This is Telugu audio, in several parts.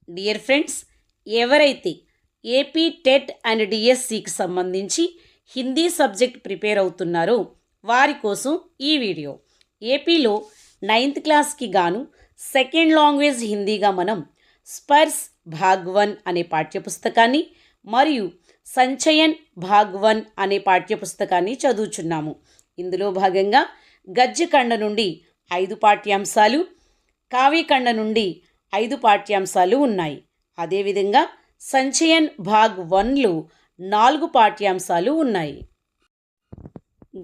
డియర్ ఫ్రెండ్స్, ఎవరైతే ఏపీ టెట్ అండ్ డిఎస్సికి సంబంధించి హిందీ సబ్జెక్ట్ ప్రిపేర్ అవుతున్నారో వారి కోసం ఈ వీడియో. ఏపీలో 9th క్లాస్కి గాను సెకండ్ లాంగ్వేజ్ హిందీగా మనం స్పర్శ్ భాగ్ 1 అనే పాఠ్యపుస్తకాన్ని మరియు సంచయన్ భాగ్ 1 అనే పాఠ్యపుస్తకాన్ని చదువుచున్నాము. ఇందులో భాగంగా గద్యఖండ నుండి 5 పాఠ్యాంశాలు, కావ్యఖండ నుండి 5 పాఠ్యాంశాలు ఉన్నాయి. అదేవిధంగా సంచయన్ భాగ్ 1లో 4 పాఠ్యాంశాలు ఉన్నాయి.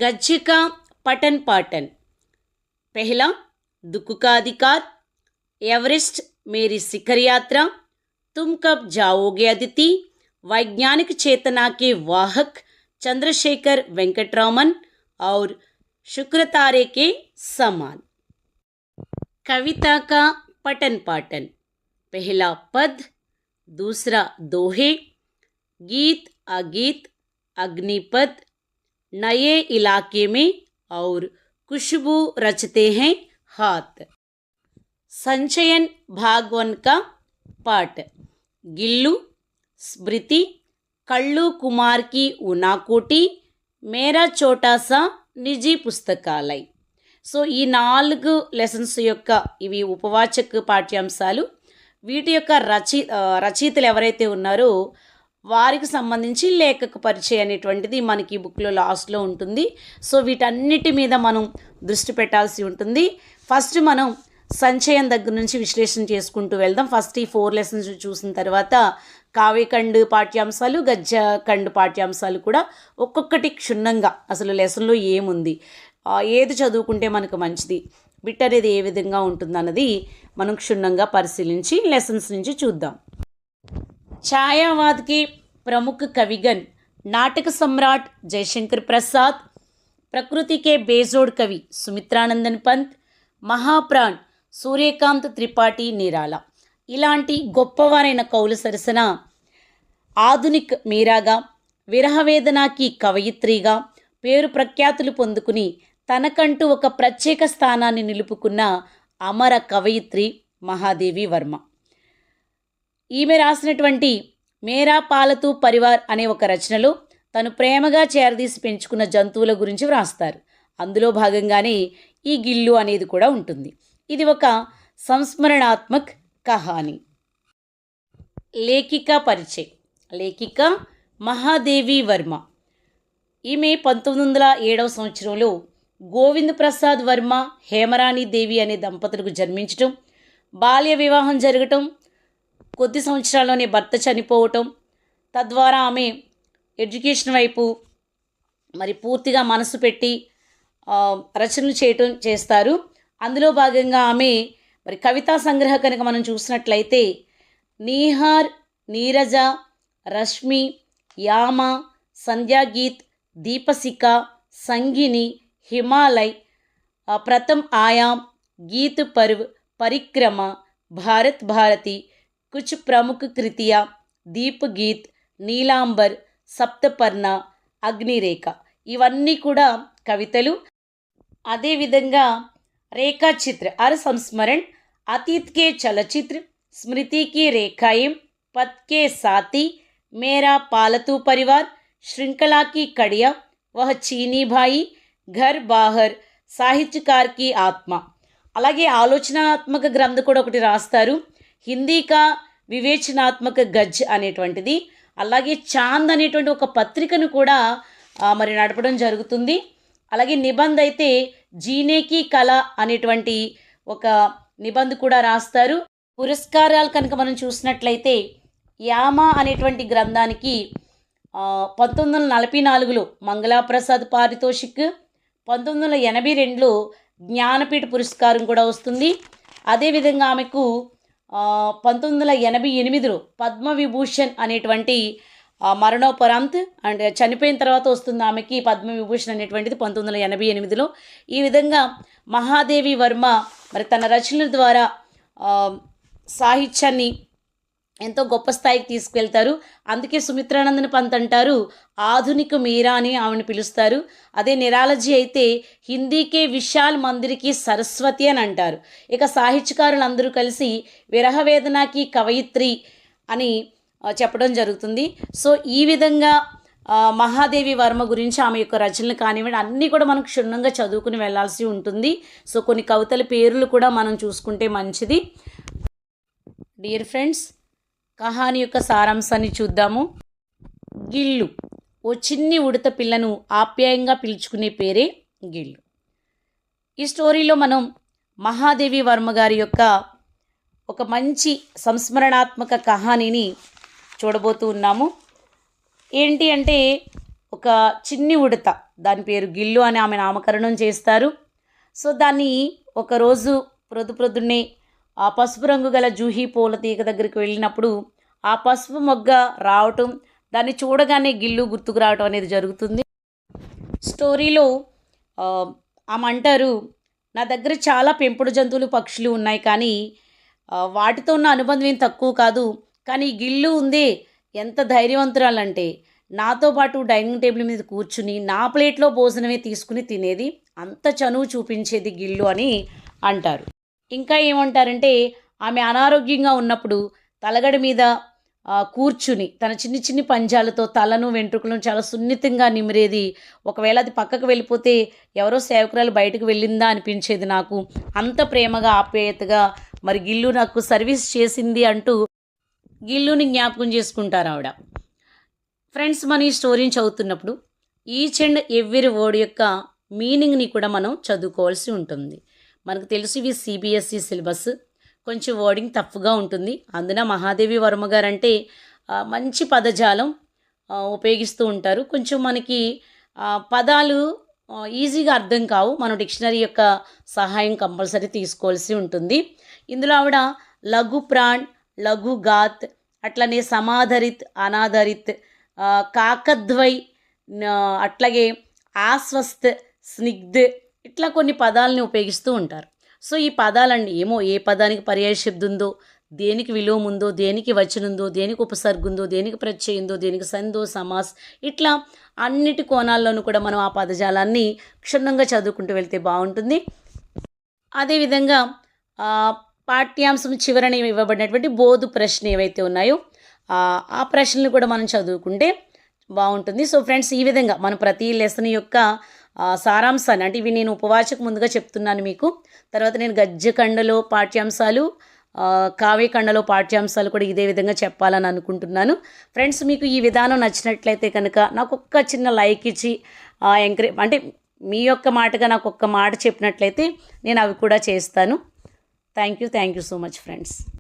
गज्य का पठन पाठन। पहला, दुख का अधिकार, एवरेस्ट मेरी शिखर यात्रा, तुम कब जाओगे अदिति, वैज्ञानिक चेतना के वाहक चंद्रशेखर वेंकटरामन और शुक्र तारे के समान। कविता का पठन पाठन। पहला पद, दूसरा दोहे, गीत अगीत, अग्निपद, नए इलाके में और खुशबू रचते हैं हाथ। संचयन भाग 1 का पाठ। गिल्लू, स्मृति, कल्लू कुमार की उनाकोटी, मेरा छोटा सा निजी पुस्तकालय। సో ఈ 4 లెసన్స్ యొక్క ఇవి ఉపవాచక పాఠ్యాంశాలు. వీటి యొక్క రచయితలు ఎవరైతే ఉన్నారో వారికి సంబంధించి లేఖక పరిచయం అనేటువంటిది మనకి ఈ బుక్లో లాస్ట్లో ఉంటుంది. సో వీటన్నిటి మీద మనం దృష్టి పెట్టాల్సి ఉంటుంది. ఫస్ట్ మనం సంచయన్ దగ్గర నుంచి విశ్లేషణ చేసుకుంటూ వెళ్దాం. ఫస్ట్ ఈ 4 లెసన్స్ చూసిన తర్వాత కావ్యఖండ్ పాఠ్యాంశాలు, గద్యఖండ్ పాఠ్యాంశాలు కూడా ఒక్కొక్కటి క్షుణ్ణంగా అసలు లెసన్లో ఏముంది, ఏది చదువుకుంటే మనకు మంచిది, బిట్ అనేది ఏ విధంగా ఉంటుందన్నది మనం క్షుణ్ణంగా పరిశీలించి లెసన్స్ నుంచి చూద్దాం. छायावाद के प्रमुख कविगण नाटक सम्राट जयशंकर प्रसाद, प्रकृति के बेजोड़ कवि सुमित्रानंदन पंत, महाप्राण सूर्यकांत त्रिपाठी निराला ఇలాంటి గొప్పవారైన కవుల సరసన ఆధునిక్ మీరాగా, విరహవేదనకి కవయిత్రిగా పేరు ప్రఖ్యాతులు పొందుకుని తనకంటూ ఒక ప్రత్యేక స్థానాన్ని నిలుపుకున్న అమర కవయిత్రి మహాదేవి వర్మ. ఈమె రాసినటువంటి మేరా పాలతూ పరివార్ అనే ఒక రచనలో తను ప్రేమగా చేరదీసి పెంచుకున్న జంతువుల గురించి వ్రాస్తారు. అందులో భాగంగానే ఈ గిల్లు అనేది కూడా ఉంటుంది. ఇది ఒక సంస్మరణాత్మక్ కహాని. లేఖిక పరిచయం. లేఖిక మహాదేవి వర్మ. ఈమె 1907 సంవత్సరంలో గోవింద్ ప్రసాద్ వర్మ, హేమరాణి దేవి అనే దంపతులకు జన్మించటం, బాల్య వివాహం జరగటం, కొద్ది సంవత్సరాల్లోనే భర్త చనిపోవటం, తద్వారా ఆమె ఎడ్యుకేషన్ వైపు మరి పూర్తిగా మనసు పెట్టి రచనలు చేస్తారు. అందులో భాగంగా ఆమె మరి కవితా సంగ్రహ కనుక మనం చూసినట్లయితే నీహార్, నీరజ, రశ్మి, యామ, సంధ్యాగీత్, దీపశిఖ, సంగిని, హిమాలయ్, ప్రథమ్ ఆయామ్, గీత్ పర్వ్, పరిక్రమ, భారత్ భారతి, కుచ్ ప్రముఖ కృతియా, దీప్ గీత్, నీలాంబర్, సప్తపర్ణ, అగ్నిరేఖ ఇవన్నీ కూడా కవితలు. అదేవిధంగా రేఖాచిత్ర అర్ సంస్మరణ్, అతీత్ కే చలచిత్ర, స్మృతి కి రేఖాయం, పత్ కే సాతి, మేరా పాలతూ పరివార్, श्रृंखला की कड़िया, वह चीनी भाई, घर बाहर, సాహిత్యకార్ కి ఆత్మ. అలాగే ఆలోచనాత్మక గ్రంథం కూడా ఒకటి రాస్తారు, హిందీకా వివేచనాత్మక గజ్ అనేటువంటిది. అలాగే చాంద్ అనేటువంటి ఒక పత్రికను కూడా మరి నడపడం జరుగుతుంది. అలాగే నిబంధ్ అయితే జీనేకి కళ అనేటువంటి ఒక నిబంధ కూడా రాస్తారు. పురస్కారాలు కనుక మనం చూసినట్లయితే యామ అనేటువంటి గ్రంథానికి 1944లో మంగళాప్రసాద్ పారితోషిక్, 1982లో జ్ఞానపీఠ పురస్కారం కూడా వస్తుంది. అదేవిధంగా ఆమెకు 1988లో పద్మవిభూషణ్ అనేటువంటి మరణోపరాంత్ అండ్ చనిపోయిన తర్వాత వస్తుంది ఆమెకి పద్మవిభూషణ్ అనేటువంటిది 1988లో. ఈ విధంగా మహాదేవి వర్మ మరి తన రచనల ద్వారా సాహిత్యాన్ని ఎంతో గొప్ప స్థాయికి తీసుకువెళ్తారు. అందుకే సుమిత్రానందన్ పంత్ అంటారు ఆధునిక మీరా అని ఆమెను పిలుస్తారు. అదే నిరాలజీ అయితే హిందీకే విశాల్ మందిరికి సరస్వతి అని అంటారు. ఇక సాహిత్యకారులందరూ కలిసి విరహవేదనకి కవయిత్రి అని చెప్పడం జరుగుతుంది. సో ఈ విధంగా మహాదేవి వర్మ గురించి ఆమె యొక్క రచనలు కానివ్వండి అన్నీ కూడా మనం క్షుణ్ణంగా చదువుకుని వెళ్ళాల్సి ఉంటుంది. సో కొన్ని కవితల పేర్లు కూడా మనం చూసుకుంటే మంచిది. డియర్ ఫ్రెండ్స్, కహాని యొక్క సారాంశాన్ని చూద్దాము. గిల్లు, ఓ చిన్ని ఉడత పిల్లను ఆప్యాయంగా పిలుచుకునే పేరే గిల్లు. ఈ స్టోరీలో మనం మహాదేవి వర్మ గారి యొక్క ఒక మంచి సంస్మరణాత్మక కహానీని చూడబోతూ ఉన్నాము. ఏంటి అంటే ఒక చిన్ని ఉడత, దాని పేరు గిల్లు అని ఆమె నామకరణం చేస్తారు. సో దాన్ని ఒకరోజు ప్రొద్దున్నే ఆ పసుపు రంగు గల జూహీ పూల తీగ దగ్గరికి వెళ్ళినప్పుడు ఆ పసుపు మొగ్గ రావటం, దాన్ని చూడగానే గిల్లు గుర్తుకు రావటం అనేది జరుగుతుంది. స్టోరీలో ఆమె అంటారు, నా దగ్గర చాలా పెంపుడు జంతువులు పక్షులు ఉన్నాయి, కానీ వాటితో ఉన్న అనుబంధం ఏం తక్కువ కాదు. కానీ గిల్లు ఉందే ఎంత ధైర్యవంతురాలంటే నాతో పాటు డైనింగ్ టేబుల్ మీద కూర్చుని నా ప్లేట్లో భోజనమే తీసుకుని తినేది, అంత చనువు చూపించేది గిల్లు అని అంటారు. ఇంకా ఏమంటారంటే ఆమె అనారోగ్యంగా ఉన్నప్పుడు తలగడి మీద కూర్చుని తన చిన్ని చిన్ని పంజాలతో తలను వెంట్రుకలను చాలా సున్నితంగా నిమిరేది. ఒకవేళ అది పక్కకు వెళ్ళిపోతే ఎవరో సేవకురాలు బయటకు వెళ్ళిందా అనిపించేది నాకు. అంత ప్రేమగా ఆప్యాయతగా మరి గిల్లు నాకు సర్వీస్ చేసింది అంటూ గిల్లుని జ్ఞాపకం చేసుకుంటారు ఆవిడ. ఫ్రెండ్స్, మన ఈ స్టోరీని చదువుతున్నప్పుడు ఈచ్ అండ్ ఎవ్రీ వర్డ్ యొక్క మీనింగ్ని కూడా మనం చదువుకోవాల్సి ఉంటుంది. మనకు తెలుసు ఇవి సిబిఎస్ఈ సిలబస్, కొంచెం వర్డింగ్ తప్పుగా ఉంటుంది. అందున మహాదేవి వర్మ గారు అంటే మంచి పదజాలం ఉపయోగిస్తూ ఉంటారు. కొంచెం మనకి పదాలు ఈజీగా అర్థం కావు, మనం డిక్షనరీ యొక్క సహాయం కంపల్సరీ తీసుకోవాల్సి ఉంటుంది. ఇందులో ఆవిడ లఘు ప్రాణ్, లఘు గాత్, అట్లనే సమాధరిత్, అనాధరిత్, కాకద్వై, అట్లాగే ఆస్వస్త్, స్నిగ్ధ్, ఇట్లా కొన్ని పదాలని ఉపయోగిస్తూ ఉంటారు. సో ఈ పదాలండి ఏమో ఏ పదానికి పర్యాయ శబ్దం ఉందో, దేనికి విలోమం ఉందో, దేనికి వచనందో, దేనికి ఉపసర్గుందో, దేనికి ప్రత్యయందో, దేనికి సందో, సమాస్, ఇట్లా అన్నిటి కోణాల్లోనూ కూడా మనం ఆ పదజాలాన్ని క్షుణ్ణంగా చదువుకుంటూ వెళ్తే బాగుంటుంది. అదేవిధంగా పాఠ్యాంశం చివరన ఇవ్వబడినటువంటి బోధు ప్రశ్న ఏవైతే ఉన్నాయో ఆ ప్రశ్నలు కూడా మనం చదువుకుంటే బాగుంటుంది. సో ఫ్రెండ్స్, ఈ విధంగా మనం ప్రతి లెసన్ యొక్క సారాంశాన్ని, అంటే ఇవి నేను ఉపవాచకు ముందుగా చెప్తున్నాను మీకు, తర్వాత నేను గద్యఖండలో పాఠ్యాంశాలు, కావ్యఖండలో పాఠ్యాంశాలు కూడా ఇదే విధంగా చెప్పాలని అనుకుంటున్నాను. ఫ్రెండ్స్, మీకు ఈ విధానం నచ్చినట్లయితే కనుక నాకు ఒక్క చిన్న లైక్ ఇచ్చి ఎంకరేజ్, అంటే మీ యొక్క మాటగా నాకు ఒక్క మాట చెప్పినట్లయితే నేను అవి కూడా చేస్తాను. Thank you so much friends.